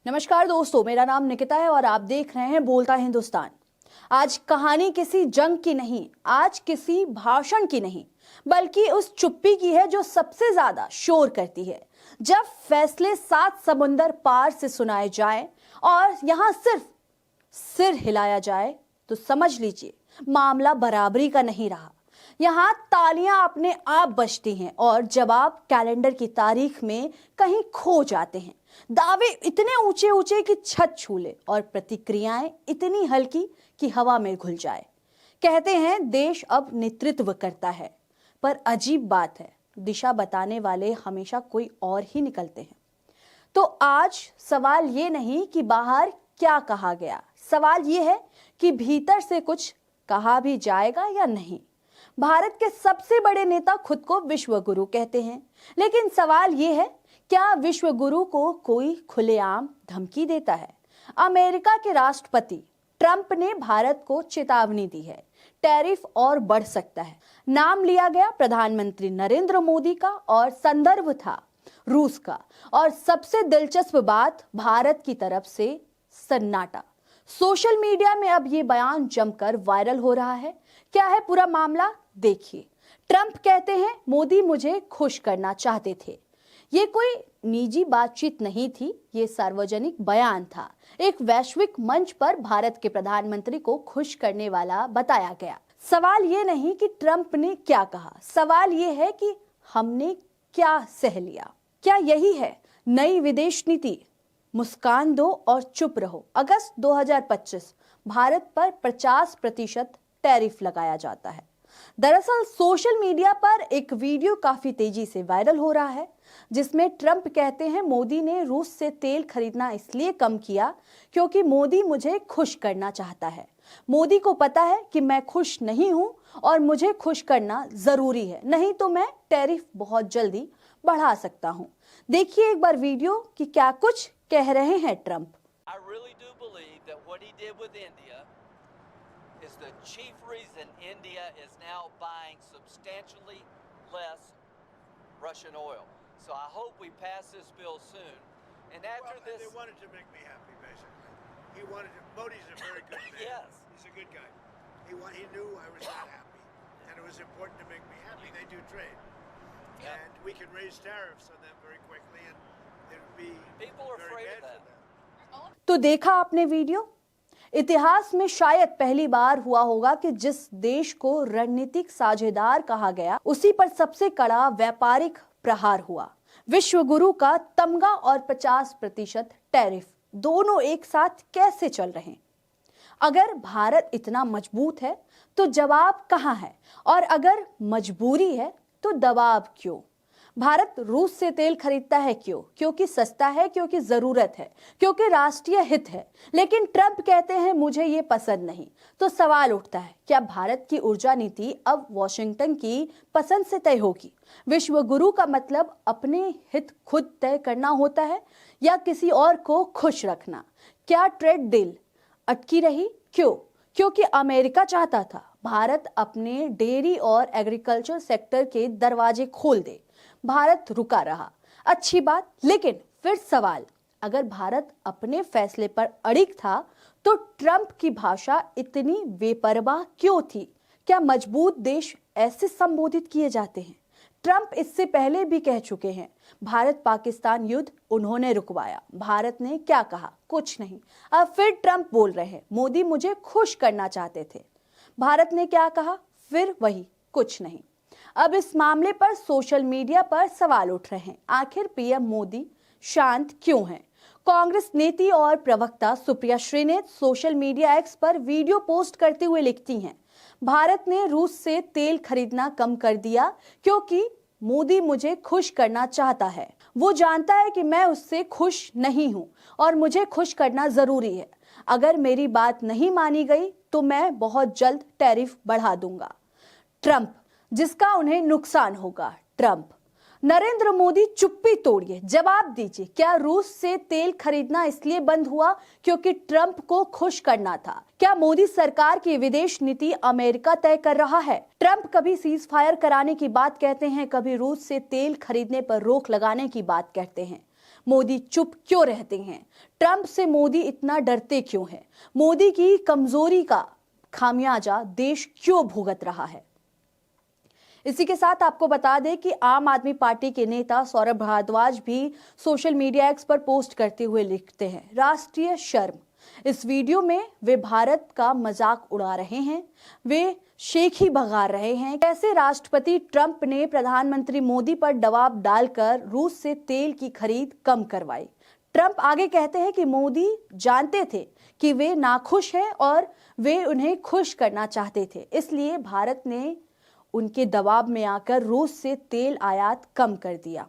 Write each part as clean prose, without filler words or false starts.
नमस्कार दोस्तों, मेरा नाम निकिता है और आप देख रहे हैं बोलता हिंदुस्तान। आज कहानी किसी जंग की नहीं, आज किसी भाषण की नहीं, बल्कि उस चुप्पी की है जो सबसे ज्यादा शोर करती है। जब फैसले 7 समुंदर पार से सुनाए जाएं और यहां सिर्फ सिर हिलाया जाए तो समझ लीजिए मामला बराबरी का नहीं रहा। यहाँ तालियां अपने आप बजती हैं और जवाब कैलेंडर की तारीख में कहीं खो जाते हैं। दावे इतने ऊंचे ऊंचे कि छत छू ले और प्रतिक्रियाएं इतनी हल्की कि हवा में घुल जाए। कहते हैं देश अब नेतृत्व करता है, पर अजीब बात है, दिशा बताने वाले हमेशा कोई और ही निकलते हैं। तो आज सवाल ये नहीं कि बाहर क्या कहा गया, सवाल ये है कि भीतर से कुछ कहा भी जाएगा या नहीं। भारत के सबसे बड़े नेता खुद को विश्व गुरु कहते हैं, लेकिन सवाल ये है, क्या विश्व गुरु को कोई खुलेआम धमकी देता है? अमेरिका के राष्ट्रपति ट्रंप ने भारत को चेतावनी दी है, टैरिफ और बढ़ सकता है। नाम लिया गया प्रधानमंत्री नरेंद्र मोदी का और संदर्भ था रूस का। और सबसे दिलचस्प बात, भारत की तरफ से सन्नाटा। सोशल मीडिया में अब ये बयान जमकर वायरल हो रहा है। क्या है पूरा मामला, देखिए। ट्रंप कहते हैं मोदी मुझे खुश करना चाहते थे। ये कोई निजी बातचीत नहीं थी, ये सार्वजनिक बयान था। एक वैश्विक मंच पर भारत के प्रधानमंत्री को खुश करने वाला बताया गया। सवाल ये नहीं कि ट्रंप ने क्या कहा, सवाल ये है कि हमने क्या सह लिया। क्या यही है नई विदेश नीति? मुस्कान दो और चुप रहो। अगस्त 2025 भारत पर 50% टैरिफ लगाया जाता है। दरअसल सोशल मीडिया पर एक वीडियो काफी तेजी से वायरल हो रहा है, जिसमें ट्रंप कहते हैं मोदी ने रूस से तेल खरीदना इसलिए कम किया क्योंकि मोदी मुझे खुश करना चाहता है। मोदी को पता है कि मैं खुश नहीं हूं और मुझे खुश करना जरूरी है, नहीं तो मैं टैरिफ बहुत जल्दी बढ़ा सकता हूं। देखिए एक बार वीडियो कि क्या कुछ कह रहे हैं Trump. Is the chief reason India is now buying substantially less Russian oil. So I hope we pass this bill soon. And after this, they wanted to make me happy, basically. He wanted to. Modi's a very good man. Yes, he's a good guy. He knew I was not happy, and it was important to make me happy. They do trade, and we can raise tariffs on them very quickly, and it would be people are very afraid bad of for that. them. तो देखा आपने video. इतिहास में शायद पहली बार हुआ होगा कि जिस देश को रणनीतिक साझेदार कहा गया, उसी पर सबसे कड़ा व्यापारिक प्रहार हुआ। विश्व गुरु का तमगा और 50% टैरिफ, दोनों एक साथ कैसे चल रहे हैं? अगर भारत इतना मजबूत है तो जवाब कहां है, और अगर मजबूरी है तो दबाव क्यों? भारत रूस से तेल खरीदता है क्यों? क्योंकि सस्ता है, क्योंकि जरूरत है, क्योंकि राष्ट्रीय हित है। लेकिन ट्रंप कहते हैं मुझे ये पसंद नहीं। तो सवाल उठता है, क्या भारत की ऊर्जा नीति अब वॉशिंगटन की पसंद से तय होगी? विश्व गुरु का मतलब अपने हित खुद तय करना होता है या किसी और को खुश रखना? क्या ट्रेड डील अटकी रही? क्यों? क्योंकि अमेरिका चाहता था भारत अपने डेयरी और एग्रीकल्चर सेक्टर के दरवाजे खोल दे। भारत रुका रहा, अच्छी बात। लेकिन फिर सवाल, अगर भारत अपने फैसले पर अड़िग था तो ट्रंप की भाषा इतनी बेपरवाह क्यों थी? क्या मजबूत देश ऐसे संबोधित किए जाते हैं? ट्रंप इससे पहले भी कह चुके हैं, भारत पाकिस्तान युद्ध उन्होंने रुकवाया। भारत ने क्या कहा? कुछ नहीं। अब फिर ट्रंप बोल रहे हैं मोदी मुझे खुश करना चाहते थे। भारत ने क्या कहा? फिर वही, कुछ नहीं। अब इस मामले पर सोशल मीडिया पर सवाल उठ रहे हैं, आखिर पीएम मोदी शांत क्यों हैं? कांग्रेस नेती और प्रवक्ता Supriya Shrinate social media x पर वीडियो पोस्ट करते हुए लिखती हैं, भारत ने रूस से तेल खरीदना कम कर दिया क्योंकि मोदी मुझे खुश करना चाहता है। वो जानता है कि मैं उससे खुश नहीं हूं और मुझे खुश करना जरूरी है। अगर मेरी बात नहीं मानी गई तो मैं बहुत जल्द टैरिफ बढ़ा दूंगा। ट्रंप, जिसका उन्हें नुकसान होगा। ट्रंप, नरेंद्र मोदी चुप्पी तोड़िए, जवाब दीजिए, क्या रूस से तेल खरीदना इसलिए बंद हुआ क्योंकि ट्रंप को खुश करना था? क्या मोदी सरकार की विदेश नीति अमेरिका तय कर रहा है? ट्रंप कभी सीज फायर कराने की बात कहते हैं, कभी रूस से तेल खरीदने पर रोक लगाने की बात कहते हैं। मोदी चुप क्यों रहते हैं? ट्रंप से मोदी इतना डरते क्यों हैं? मोदी की कमजोरी का खामियाजा देश क्यों भुगत रहा है? इसी के साथ आपको बता दें कि आम आदमी पार्टी के नेता सौरभ भारद्वाज भी सोशल मीडिया एक्स पर पोस्ट करते हुए लिखते हैं, राष्ट्रीय शर्म। इस वीडियो में वे भारत का मजाक उड़ा रहे हैं, वे शेख ही भगा रहे हैं। कैसे राष्ट्रपति ट्रंप ने प्रधानमंत्री मोदी पर दबाव डालकर रूस से तेल की खरीद कम करवाई। ट्रंप आगे कहते हैं कि मोदी जानते थे कि वे नाखुश हैं और वे उन्हें खुश करना चाहते थे, इसलिए भारत ने उनके दबाव में आकर रूस से तेल आयात कम कर दिया।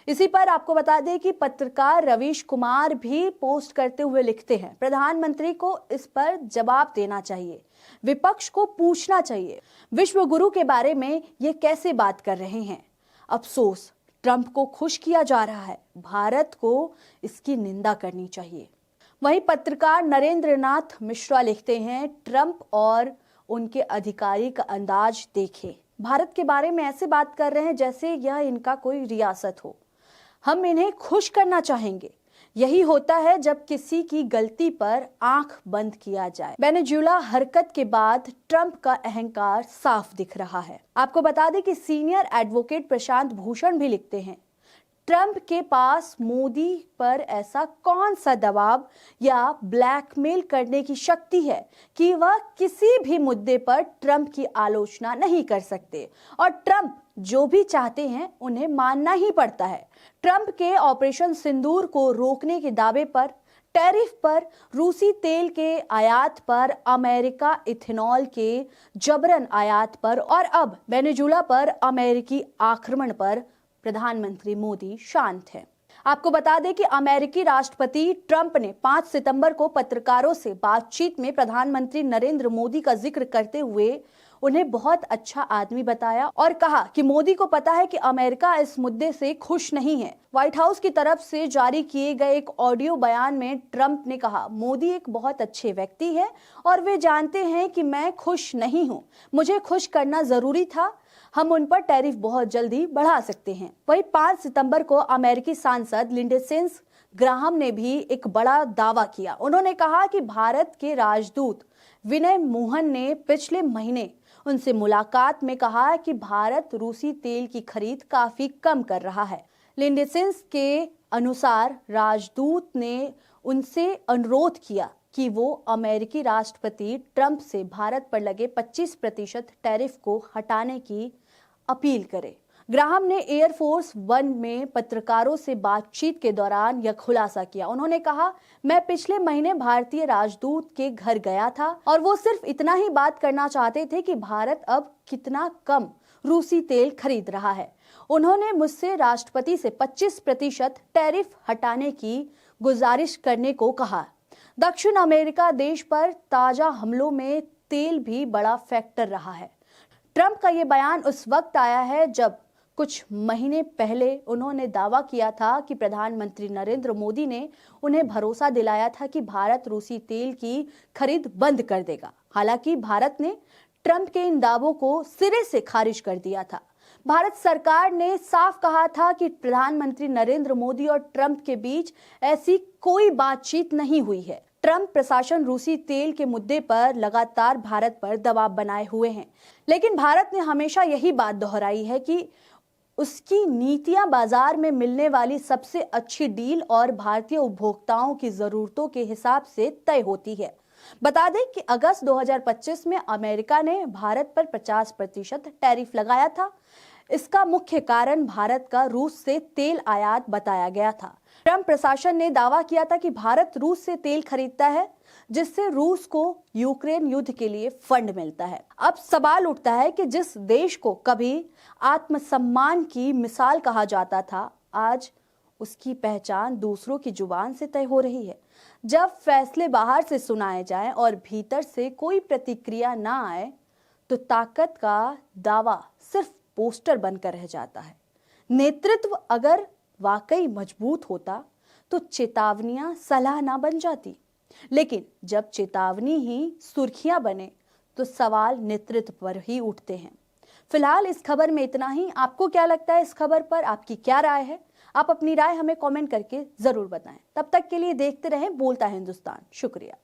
इसी पर आपको बता दें कि पत्रकार रवीश कुमार भी पोस्ट करते हुए लिखते हैं, प्रधानमंत्री को इस पर जवाब देना चाहिए, विपक्ष को पूछना चाहिए, विश्व गुरु के बारे में ये कैसे बात कर रहे हैं। अफसोस, ट्रंप को खुश किया जा रहा है, भारत को इसकी निंदा करनी चाहिए। वहीं पत्रकार नरेंद्र नाथ मिश्रा लिखते हैं, ट्रंप और उनके अधिकारी का अंदाज देखें, भारत के बारे में ऐसे बात कर रहे हैं जैसे यह इनका कोई रियासत हो। हम इन्हें खुश करना चाहेंगे। यही होता है जब किसी की गलती पर आंख बंद किया जाए। वेनेजुएला हरकत के बाद ट्रंप का अहंकार साफ दिख रहा है। आपको बता दें कि सीनियर एडवोकेट प्रशांत भूषण भी लिखते हैं, ट्रंप के पास मोदी पर ऐसा कौन सा दबाव या ब्लैकमेल करने की शक्ति है कि वह किसी भी मुद्दे पर ट्रंप की आलोचना नहीं कर सकते और ट्रंप जो भी चाहते हैं उन्हें मानना ही पड़ता है। ट्रंप के ऑपरेशन सिंदूर को रोकने के दावे पर, टैरिफ पर, रूसी तेल के आयात पर, अमेरिका इथेनॉल के जबरन आयात पर और अब वेनेजुएला पर अमेरिकी आक्रमण पर प्रधानमंत्री मोदी शांत हैं। आपको बता दें कि अमेरिकी राष्ट्रपति ट्रंप ने 5 सितंबर को पत्रकारों से बातचीत में प्रधानमंत्री नरेंद्र मोदी का जिक्र करते हुए उन्हें बहुत अच्छा आदमी बताया और कहा कि मोदी को पता है कि अमेरिका इस मुद्दे से खुश नहीं है। व्हाइट हाउस की तरफ से जारी किए गए एक ऑडियो बयान में ट्रंप ने कहा, मोदी एक बहुत अच्छे व्यक्ति है और वे जानते हैं कि मैं खुश नहीं हूं, मुझे खुश करना जरूरी था, हम उन पर टैरिफ बहुत जल्दी बढ़ा सकते हैं। वहीं 5 सितंबर को अमेरिकी सांसद लिंडसे ग्राहम ने भी एक बड़ा दावा किया। उन्होंने कहा कि भारत के राजदूत विनय मोहन ने पिछले महीने उनसे मुलाकात में कहा कि भारत रूसी तेल की खरीद काफी कम कर रहा है। लिंडसे के अनुसार राजदूत ने उनसे अनुरोध किया कि वो अमेरिकी राष्ट्रपति ट्रंप से भारत पर लगे 25% टैरिफ को हटाने की अपील करे। ग्राहम ने एयरफोर्स 1 में पत्रकारों से बातचीत के दौरान यह खुलासा किया। उन्होंने कहा, मैं पिछले महीने भारतीय राजदूत के घर गया था और वो सिर्फ इतना ही बात करना चाहते थे कि भारत अब कितना कम रूसी तेल खरीद रहा है। उन्होंने मुझसे राष्ट्रपति से 25% टैरिफ हटाने की गुजारिश करने को कहा। दक्षिण अमेरिका देश पर ताजा हमलों में तेल भी बड़ा फैक्टर रहा है। ट्रंप का ये बयान उस वक्त आया है जब कुछ महीने पहले उन्होंने दावा किया था कि प्रधानमंत्री नरेंद्र मोदी ने उन्हें भरोसा दिलाया था कि भारत रूसी तेल की खरीद बंद कर देगा। हालांकि भारत ने ट्रंप के इन दावों को सिरे से खारिज कर दिया था। भारत सरकार ने साफ कहा था कि प्रधानमंत्री नरेंद्र मोदी और ट्रंप के बीच ऐसी कोई बातचीत नहीं हुई है। ट्रंप प्रशासन रूसी तेल के मुद्दे पर लगातार भारत पर दबाव बनाए हुए हैं, लेकिन भारत ने हमेशा यही बात दोहराई है कि उसकी नीतियां बाजार में मिलने वाली सबसे अच्छी डील और भारतीय उपभोक्ताओं की जरूरतों के हिसाब से तय होती है। बता दें कि अगस्त 2025 में अमेरिका ने भारत पर 50% टैरिफ लगाया था। इसका मुख्य कारण भारत का रूस से तेल आयात बताया गया था। ट्रंप प्रशासन ने दावा किया था कि भारत रूस से तेल खरीदता है, जिससे रूस को यूक्रेन युद्ध के लिए फंड मिलता है। अब सवाल उठता है कि जिस देश को कभी आत्मसम्मान की मिसाल कहा जाता था, आज उसकी पहचान दूसरों की जुबान से तय हो रही है। जब फैसले बाहर से सुनाए जाएं और भीतर से कोई प्रतिक्रिया ना आए, तो ताकत का दावा सिर्फ पोस्टर बनकर रह जाता है। नेतृत्व अगर वाकई मजबूत होता तो चेतावनियां सलाह ना बन जाती, लेकिन जब चेतावनी ही सुर्खियां बने तो सवाल नेतृत्व पर ही उठते हैं। फिलहाल इस खबर में इतना ही। आपको क्या लगता है इस खबर पर? आपकी क्या राय है? आप अपनी राय हमें कमेंट करके जरूर बताएं। तब तक के लिए देखते रहें बोलता हिंदुस्तान। शुक्रिया।